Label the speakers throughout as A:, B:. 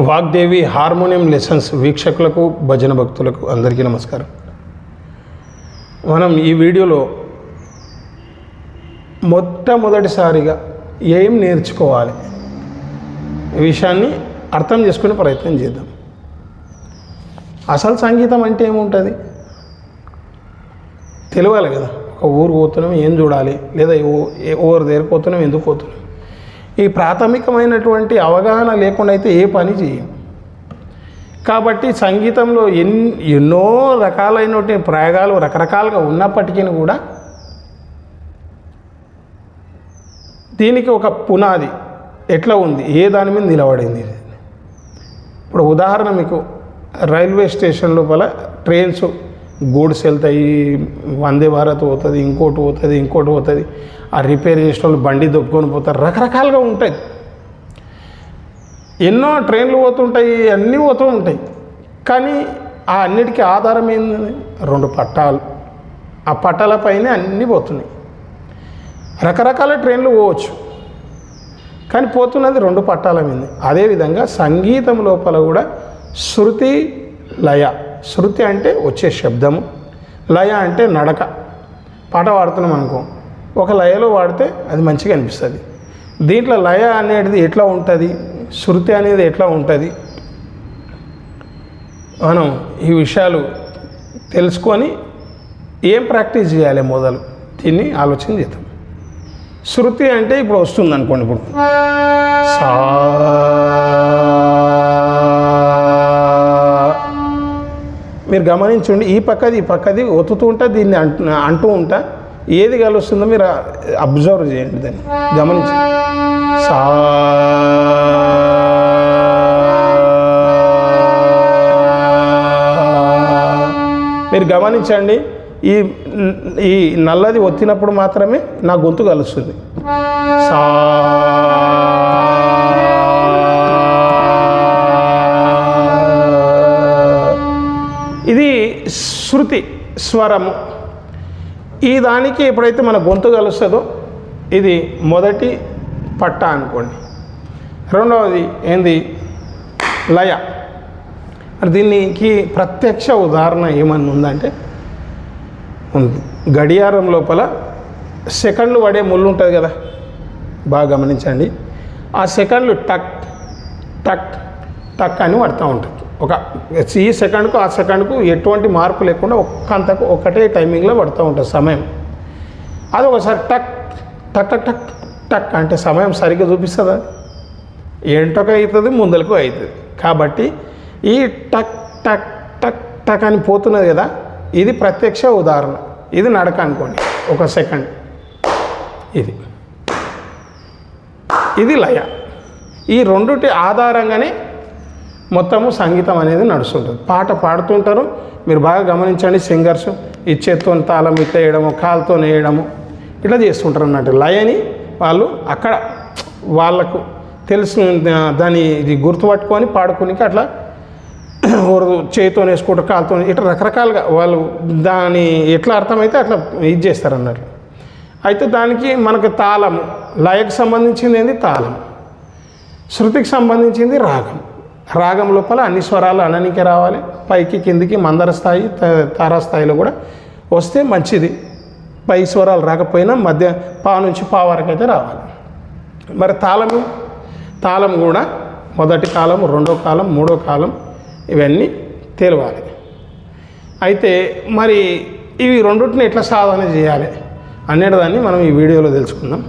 A: Vagdevi harmonium lessons వీక్షకులకు భజన భక్తులకు అందరికీ నమస్కారం. మనం ఈ వీడియోలో మొట్టమొదటిసారిగా ఏం నేర్చుకోవాలి ఈ విషయాన్ని అర్థం చేసుకునే ప్రయత్నం చేద్దాం. అసలు సంగీతం అంటే ఏముంటుంది తెలియాలి కదా. ఒక ఊరు పోతున్నాం ఏం చూడాలి, లేదా ఊరు దగ్గర పోతున్నాం ఎందుకు పోతున్నాం, ఈ ప్రాథమికమైనటువంటి అవగాహన లేకుండా అయితే ఏ పని చేయం. కాబట్టి సంగీతంలో ఎన్నో రకాలైనటువంటి ప్రయోగాలు రకరకాలుగా ఉన్నప్పటికీ కూడా దీనికి ఒక పునాది ఎట్లా ఉంది, ఏ దాని మీద నిలబడింది. ఇప్పుడు ఉదాహరణ మీకు రైల్వే స్టేషన్ లోపల ట్రైన్స్ గూడ్స్ వెళ్తాయి, వందే భారత్ పోతుంది, ఇంకోటి పోతుంది, ఆ రిపేర్ చేసిన వాళ్ళు బండి దొక్కుని పోతారు, రకరకాలుగా ఉంటాయి. ఎన్నో ట్రైన్లు పోతుంటాయి, అన్నీ పోతూ ఉంటాయి. కానీ ఆ అన్నిటికీ ఆధారం ఏంది? రెండు పట్టాలు. ఆ పట్టాలపైనే అన్నీ పోతున్నాయి. రకరకాల ట్రైన్లు పోవచ్చు, కానీ పోతున్నది రెండు పట్టాల మీద. అదేవిధంగా సంగీతం లోపల కూడా శృతి లయ. శృతి అంటే వచ్చే శబ్దము, లయ అంటే నడక. పాట పాడుతున్నాం అనుకో, ఒక లయలో వాడితే అది మంచిగా అనిపిస్తుంది. దీంట్లో లయ అనేది ఎట్లా ఉంటుంది, శృతి అనేది ఎట్లా ఉంటుంది, మనం ఈ విషయాలు తెలుసుకొని ఏం ప్రాక్టీస్ చేయాలి మొదలు దీన్ని ఆలోచన చేద్దాం. శృతి అంటే ఇప్పుడు వస్తుంది అనుకోండి, ఇప్పుడు సా మీరు గమనించండి, ఈ పక్కది ఒత్తుతూ ఉంటా, దీన్ని అంటూ ఉంటా, ఏది కలుస్తుందో మీరు అబ్జర్వ్ చేయండి, దాన్ని గమనించండి. సా మీరు గమనించండి, ఈ నల్లది ఒత్తినప్పుడు మాత్రమే నా గొంతు కలుస్తుంది. సా ఇది శృతి స్వరము. ఈ దానికి ఎప్పుడైతే మన గొంతు కలుస్తుందో ఇది మొదటి పట్ట అనుకోండి. రెండవది ఏంది? లయ. దీనికి ప్రత్యక్ష ఉదాహరణ ఏమన్నా ఉందంటే ఉంది. గడియారం లోపల సెకండ్లు పడే ముళ్ళు ఉంటుంది కదా, బాగా గమనించండి. ఆ సెకండ్లు టక్ టక్ టక్ అని పడుతూ ఉంటుంది. ఈ సెకండ్కు ఆ సెకండ్కు ఎటువంటి మార్పు లేకుండా ఒక్కంతకు ఒకటే టైమింగ్లో పడుతూ ఉంటుంది సమయం. అది ఒకసారి టక్ టక్ టక్ టక్ టక్ అంటే సమయం సరిగ్గా చూపిస్తుందా? ఏంటొక అవుతుంది, ముందలకు అవుతుంది. కాబట్టి ఈ టక్ టక్ టక్ టక్ అని పోతున్నది కదా, ఇది ప్రత్యక్ష ఉదాహరణ. ఇది నడక అనుకోండి, ఒక సెకండ్. ఇది లయ. ఈ రెండుటి ఆధారంగానే మొత్తము సంగీతం అనేది నడుస్తుంటుంది. పాట పాడుతుంటారు, మీరు బాగా గమనించండి. సింగర్స్ ఈ చేత్తో తాళం ఇట్లా వేయడము, కాలుతో వేయడము ఇట్లా చేస్తుంటారు అన్నట్టు. లయని వాళ్ళు అక్కడ వాళ్ళకు తెలిసిన దాన్ని ఇది గుర్తుపట్టుకొని పాడుకోనికి అట్లా చేతితో వేసుకుంటారు, కాలుతో ఇట్లా రకరకాలుగా వాళ్ళు దాని ఎట్లా అర్థమైతే అట్లా ఇది చేస్తారు అన్నట్లు. అయితే దానికి మనకు తాళము, లయకు సంబంధించింది ఏంది తాళం, శృతికి సంబంధించింది రాగం. రాగం లోపల అన్ని స్వరాలు అననికి రావాలి, పైకి కిందికి మందర స్థాయి తారాస్థాయిలో కూడా వస్తే మంచిది. పై స్వరాలు రాకపోయినా మధ్య పా నుంచి పా వరకు అయితే రావాలి. మరి తాళం కూడా మొదటి కాలం, రెండో కాలం, మూడో కాలం ఇవన్నీ తెలియాలి. అయితే మరి ఇవి రెండింటిని ఎట్లా సాధన చేయాలి అనేదాన్ని మనం ఈ వీడియోలో తెలుసుకుందాం.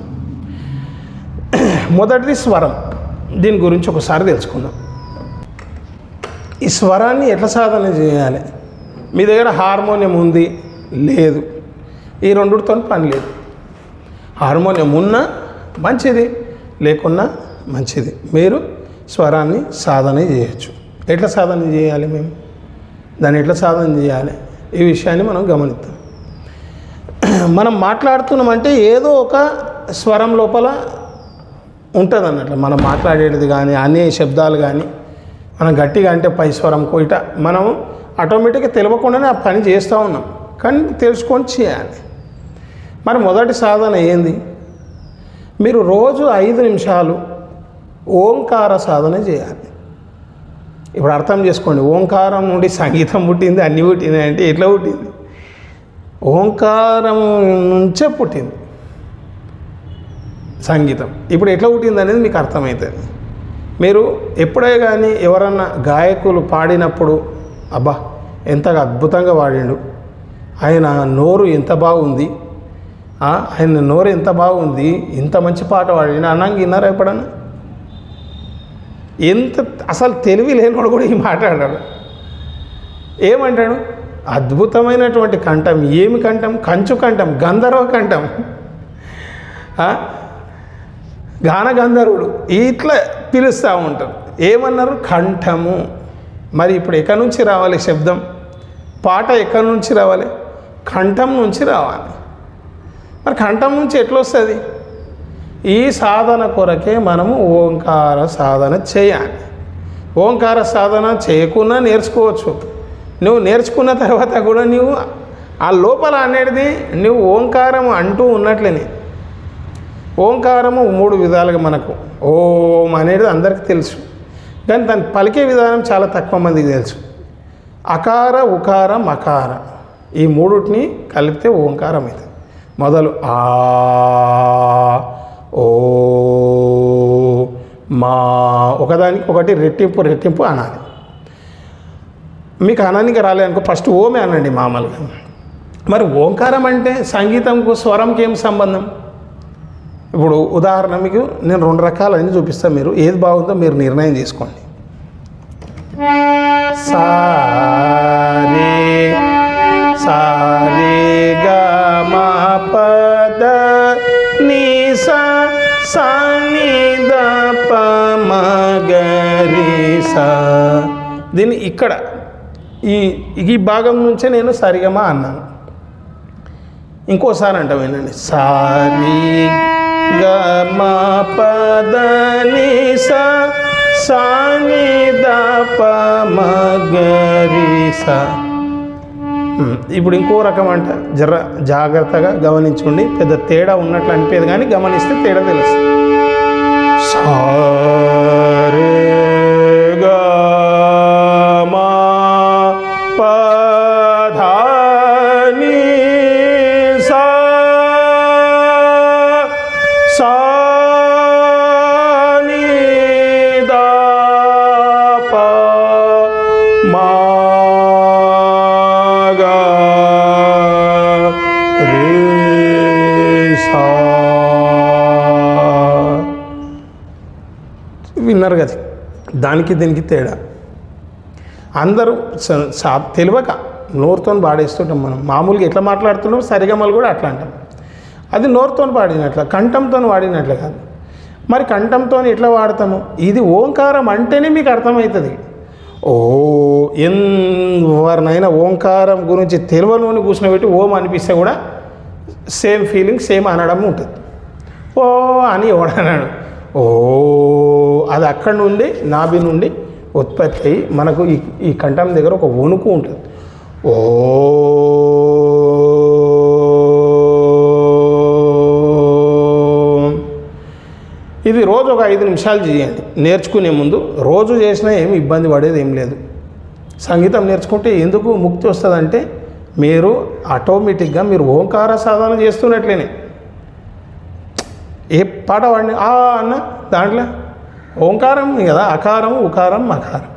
A: మొదటిది స్వరం. దీని గురించి ఒకసారి తెలుసుకుందాం. ఈ స్వరాన్ని ఎట్లా సాధన చేయాలి? మీ దగ్గర హార్మోనియం ఉంది లేదు, ఈ రెండుతో పని లేదు. హార్మోనియం ఉన్నా మంచిది, లేకున్నా మంచిది. మీరు స్వరాన్ని సాధన చేయొచ్చు. ఎట్లా సాధన చేయాలి? మేము దాన్ని ఎట్లా సాధన చేయాలి ఈ విషయాన్ని మనం గమనిద్దాం. మనం మాట్లాడుతున్నామంటే ఏదో ఒక స్వరం లోపల ఉంటుంది అన్నట్లు. మనం మాట్లాడేది కానీ అనే శబ్దాలు కానీ మనం గట్టిగా అంటే పై స్వరం కోయిట మనం ఆటోమేటిక్గా తెలియకుండానే ఆ పని చేస్తూ ఉన్నాం, కానీ తెలుసుకొని చేయాలి. మరి మొదటి సాధన ఏంది? మీరు రోజు 5 నిమిషాలు ఓంకార సాధన చేయాలి. ఇప్పుడు అర్థం చేసుకోండి, ఓంకారం నుండి సంగీతం పుట్టింది, అన్నీ పుట్టింది అంటే ఎట్లా పుట్టింది? ఓంకారం నుంచే పుట్టింది సంగీతం. ఇప్పుడు ఎట్లా పుట్టింది అనేది మీకు అర్థమవుతుంది. మీరు ఎప్పుడే కానీ ఎవరన్నా గాయకులు పాడినప్పుడు అబ్బా ఎంతగా అద్భుతంగా పాడిండు, ఆయన నోరు ఎంత బాగుంది, ఆయన నోరు ఎంత బాగుంది, ఇంత మంచి పాట పాడిండు అన్నాక విన్నారా ఎప్పుడన్నా? ఎంత అసలు తెలివి లేనివాడు కూడా ఈ మాట్లాడాడు. ఏమంటాడు? అద్భుతమైనటువంటి కంఠం. ఏమి కంఠం? కంచు కంఠం, గంధర్వ కంఠం, గాన గంధర్వుడు ఇట్లా పిలుస్తూ ఉంటారు. ఏమన్నారు? కంఠము. మరి ఇప్పుడు ఎక్కడి నుంచి రావాలి శబ్దం? పాట ఎక్కడి నుంచి రావాలి? కంఠం నుంచి రావాలి. మరి కంఠం నుంచి ఎట్లా వస్తుంది? ఈ సాధన కొరకే మనము ఓంకార సాధన చేయాలి. ఓంకార సాధన చేయకుండా నేర్చుకోవచ్చు. నువ్వు నేర్చుకున్న తర్వాత కూడా నువ్వు ఆ లోపల అనేది నువ్వు ఓంకారం అంటూ ఉన్నట్లేనే. ఓంకారము 3 విధాలుగా మనకు ఓం అనేది అందరికీ తెలుసు, కానీ దాన్ని పలికే విధానం చాలా తక్కువ మందికి తెలుసు. అకార, ఉకార, మకార ఈ 3టిని కలిపితే ఓంకారం అవుతుంది. మొదలు ఆ, ఓ, మా, ఒకదానికి ఒకటి రెట్టింపు రెట్టింపు అనాలి. మీకు అనడానికి రాలేదనుకో ఫస్ట్ ఓమే అనండి మామూలుగా. మరి ఓంకారం అంటే సంగీతంకు స్వరంకి ఏం సంబంధం? ఇప్పుడు ఉదాహరణ మీకు నేను 2 రకాలని చూపిస్తాను, మీరు ఏది బాగుందో మీరు నిర్ణయం తీసుకోండి. సారే సారే గా మా పద నీ సా ని ద ప మ గ రి సా. దీన్ని ఇక్కడ ఈ భాగం నుంచే నేను సరిగమా అన్నాను. ఇంకోసారి అంటాం ఏంటండి? సారీ గ మ పద ని సా ని ద ప మ గ రి సా. ఇప్పుడు ఇంకో రకం అంట, జర జాగ్రత్తగా గమనించుకోండి. పెద్ద తేడా ఉన్నట్లు అనిపేది, కానీ గమనిస్తే తేడా తెలుస్తుంది. సారే గా మా పద ని సా ని ద ప మ గ రి సా. విన్నారు కదా, దానికి దీనికి తేడా. అందరూ తెలియక నోరుతో పాడేస్తుంటాం. మనం మామూలుగా ఎట్లా మాట్లాడుతున్నాం సరిగమలు కూడా అట్లా అంటాం. అది నోరుతో పాడినట్ల, కంఠంతో వాడినట్లు కాదు. మరి కంఠంతో ఎట్లా వాడతాము? ఇది ఓంకారం అంటేనే మీకు అర్థమవుతుంది. ఎవరినైనా ఓంకారం గురించి తెలియని కూర్చుని ఓం అనిపిస్తే కూడా సేమ్ ఫీలింగ్, సేమ్ అనడం ఉంటుంది. ఓ అని ఎవడన్నాడు? ఓ అది అక్కడి నుండి నాభి నుండి ఉత్పత్తి అయ్యి మనకు ఈ కంఠం దగ్గర ఒక వణుకు ఉంటుంది. ఓ ఇది రోజు ఒక 5 నిమిషాలు చేయండి. నేర్చుకునే ముందు రోజు చేసినా ఏమి ఇబ్బంది పడేది ఏం లేదు. సంగీతం నేర్చుకుంటే ఎందుకు ముక్తి వస్తుందంటే మీరు ఆటోమేటిక్గా మీరు ఓంకార సాధన చేస్తున్నట్లేనే. ఏ పాట వాడిని ఆ అన్న దాంట్లో ఓంకారం కదా, అకారం, ఉకారం, మకారం.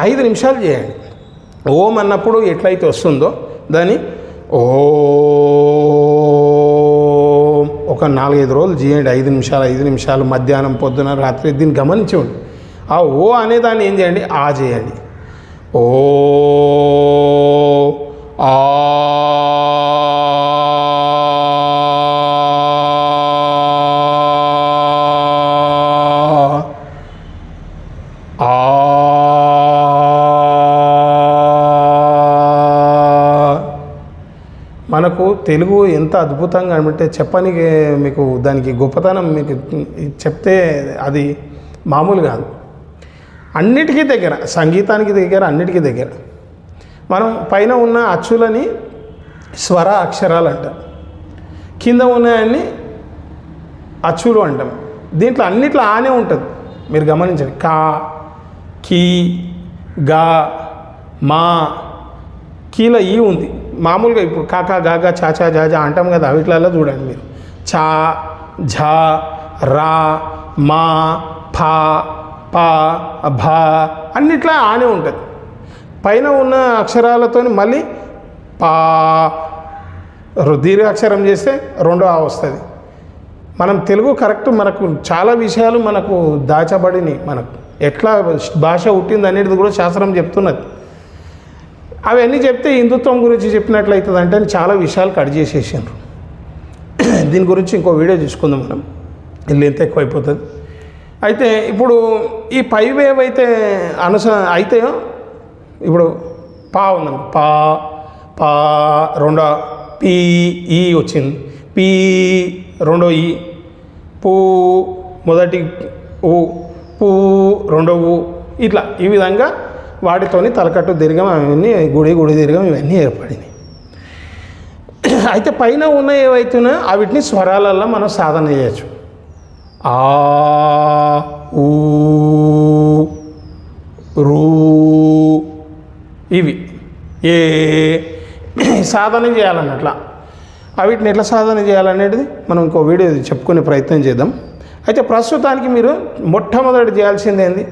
A: 5 నిమిషాలు చేయండి. ఓం అన్నప్పుడు ఎట్లయితే వస్తుందో దాన్ని ఓ ఒక 4-5 రోజులు చేయండి. 5 నిమిషాలు మధ్యాహ్నం, పొద్దున, రాత్రి దీన్ని గమనించండి. ఆ ఓ అనే దాన్ని ఏం చేయండి? ఆ చేయండి. ఓ ఆ మనకు తెలుగు ఎంత అద్భుతంగా అంటే చెప్పనికి మీకు దానికి గొప్పతనం మీకు చెప్తే అది మామూలు కాదు. అన్నిటికీ దగ్గర, సంగీతానికి దగ్గర, అన్నిటికీ దగ్గర. మనం పైన ఉన్న అచ్చులని స్వర అక్షరాలు అంటాం, కింద ఉన్నాయన్ని అచ్చులు అంటాం. దీంట్లో అన్నిట్లో ఆనే ఉంటుంది. మీరు గమనించండి. కా, కీ, గా, మా, కీల ఈ ఉంది. మామూలుగా ఇప్పుడు కాకా, గాగా, చాచా, జాజా అంటాం కదా, వీటిలలో చూడండి మీరు. చా, ఝా, రా, మా, ఫా, పా, భా అన్నిట్లా ఆనే ఉంటుంది. పైన ఉన్న అక్షరాలతో మళ్ళీ పా దీర్ఘాక్షరం చేస్తే రెండో ఆ వస్తుంది. మనం తెలుగు కరెక్ట్, మనకు చాలా విషయాలు మనకు దాచబడినాయి. మనకు ఎట్లా భాష పుట్టింది అనేది కూడా శాస్త్రం చెప్తున్నది. అవన్నీ చెప్తే హిందుత్వం గురించి చెప్పినట్లయితుంది అంటే చాలా విషయాలు కట్ చేసేసారు. దీని గురించి ఇంకో వీడియో చూసుకుందాం మనం, లెంత్ ఎక్కువైపోతుంది. అయితే ఇప్పుడు ఈ పైవి ఏవైతే అయితాయో, ఇప్పుడు పా ఉందనుకో, పా, పా రెండో పీ, ఈ వచ్చింది, పీ రెండో ఈ, పూ మొదటి ఊ, పూ రెండో ఊ, ఇట్లా ఈ విధంగా వాటితోని తలకట్టు దీర్ఘం అవన్నీ గుడి దీర్ఘం ఇవన్నీ ఏర్పడినాయి. అయితే పైన ఉన్న ఏవైతున్నాయో వీటిని స్వరాలల్లో మనం సాధన చేయొచ్చు. ఆ, ఊ, రూ, ఇవి ఏ సాధన చేయాలన్నట్లా. వీటిని ఎట్లా సాధన చేయాలనేది మనం ఇంకో వీడియో చెప్పుకునే ప్రయత్నం చేద్దాం. అయితే ప్రస్తుతానికి మీరు మొట్టమొదటి చేయాల్సింది ఏంది,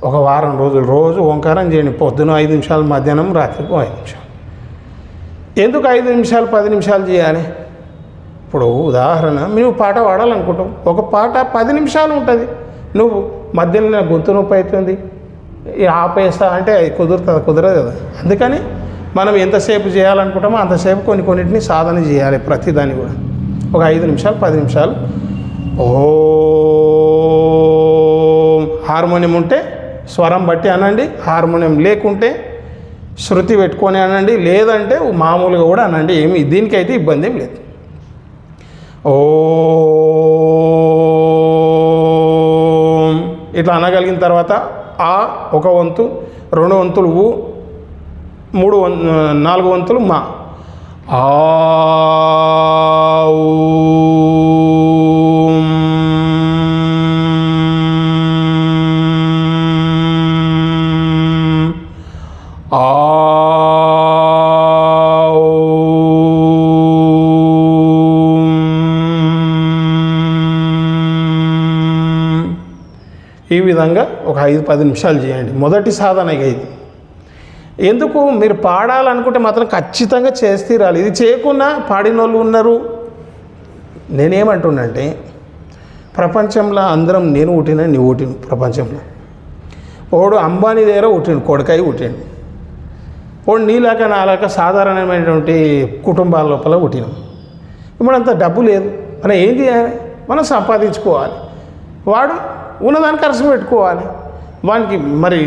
A: ఒక వారం రోజులు రోజు ఓంకారం చేయండి. పొద్దున 5 నిమిషాలు, మధ్యాహ్నం, రాత్రికి 5 నిమిషాలు. ఎందుకు 5 నిమిషాలు 10 నిమిషాలు చేయాలి? ఇప్పుడు ఉదాహరణ, నువ్వు పాట పాడాలనుకుంటావు, ఒక పాట 10 నిమిషాలు ఉంటుంది. నువ్వు మధ్యలో గొంతు నొప్పి అవుతుంది, ఆపేస్తా అంటే కుదరదు కదా. అందుకని మనం ఎంతసేపు చేయాలనుకుంటామో అంతసేపు కొన్నిటిని సాధన చేయాలి. ప్రతిదాన్ని కూడా ఒక 5 నిమిషాలు 10 నిమిషాలు. ఓం హార్మోనియం ఉంటే స్వరం బట్టి అనండి, హార్మోనియం లేకుంటే శృతి పెట్టుకొని అనండి, లేదంటే మామూలుగా కూడా అనండి. దీనికైతే ఇబ్బంది ఏం లేదు. ఓం ఇట్లా అనగలిగిన తర్వాత ఆ ఒక వంతు, 2 వంతులు ఊ, 4 వంతులు మా. ఆ, ఈ విధంగా ఒక 5-10 నిమిషాలు చేయండి. మొదటి సాధన ఇది. ఎందుకు, మీరు పాడాలనుకుంటే మాత్రం ఖచ్చితంగా చేస్తే రాలి. ఇది చేయకుండా పాడిన వాళ్ళు ఉన్నారు. నేనేమంటున్నానంటే, ప్రపంచంలో అందరం నేను పుట్టిన నీ పుట్టిన ప్రపంచంలో ఓడు అంబానీ దగ్గర పుట్టిండు, కొడుకాయి పుట్టిండు. ఓడు నీలాక నాలాక సాధారణమైనటువంటి కుటుంబాల లోపల పుట్టినాం. ఇప్పుడు అంత డబ్బు లేదు, మనం ఏం చేయాలి? మనం సంపాదించుకోవాలి. వాడు ఉన్నదాన్ని ఖర్చు పెట్టుకోవాలి. వానికి మరి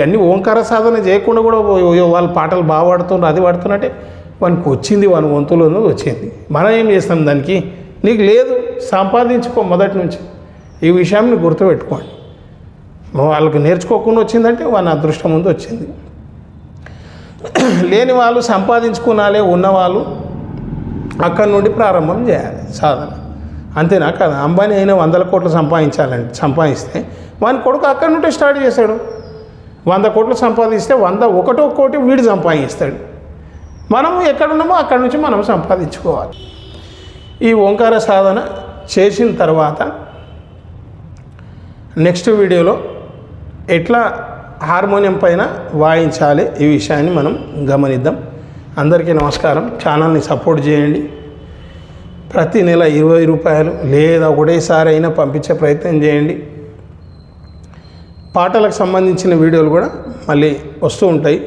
A: అన్ని ఓంకార సాధన చేయకుండా కూడా వాళ్ళ పాటలు బాగా పాడుతున్నారు, అది పాడుతున్నట్టే వానికి వచ్చింది, వాని వంతులో వచ్చింది. మనం ఏం చేస్తాం దానికి? నీకు లేదు, సంపాదించుకో మొదటి నుంచి. ఈ విషయాన్ని గుర్తుపెట్టుకోండి. వాళ్ళకి నేర్చుకోకుండా వచ్చిందంటే వాని అదృష్టం ముందు వచ్చింది. లేని వాళ్ళు సంపాదించుకున్నాలే, ఉన్నవాళ్ళు అక్కడి నుండి ప్రారంభం చేయాలి సాధన. అంతేనా కదా? అంబానీ అయినా 100 కోట్లు సంపాదిస్తే వాని కొడుకు అక్కడి నుండి స్టార్ట్ చేశాడు. 100 కోట్లు సంపాదిస్తే 101 కోటి వీడు సంపాదిస్తాడు. మనం ఎక్కడున్నామో అక్కడి నుంచి మనం సంపాదించుకోవాలి. ఈ ఓంకార సాధన చేసిన తర్వాత నెక్స్ట్ వీడియోలో ఎట్లా హార్మోనియం పైన వాయించాలి ఈ విషయాన్ని మనం గమనిద్దాం. అందరికీ నమస్కారం. ఛానల్ని సపోర్ట్ చేయండి. ప్రతి నెల 20 రూపాయలు లేదా ఒకటేసారి అయినా పంపించే ప్రయత్నం చేయండి. పాటలకు సంబంధించిన వీడియోలు కూడా మళ్ళీ వస్తూ ఉంటాయి.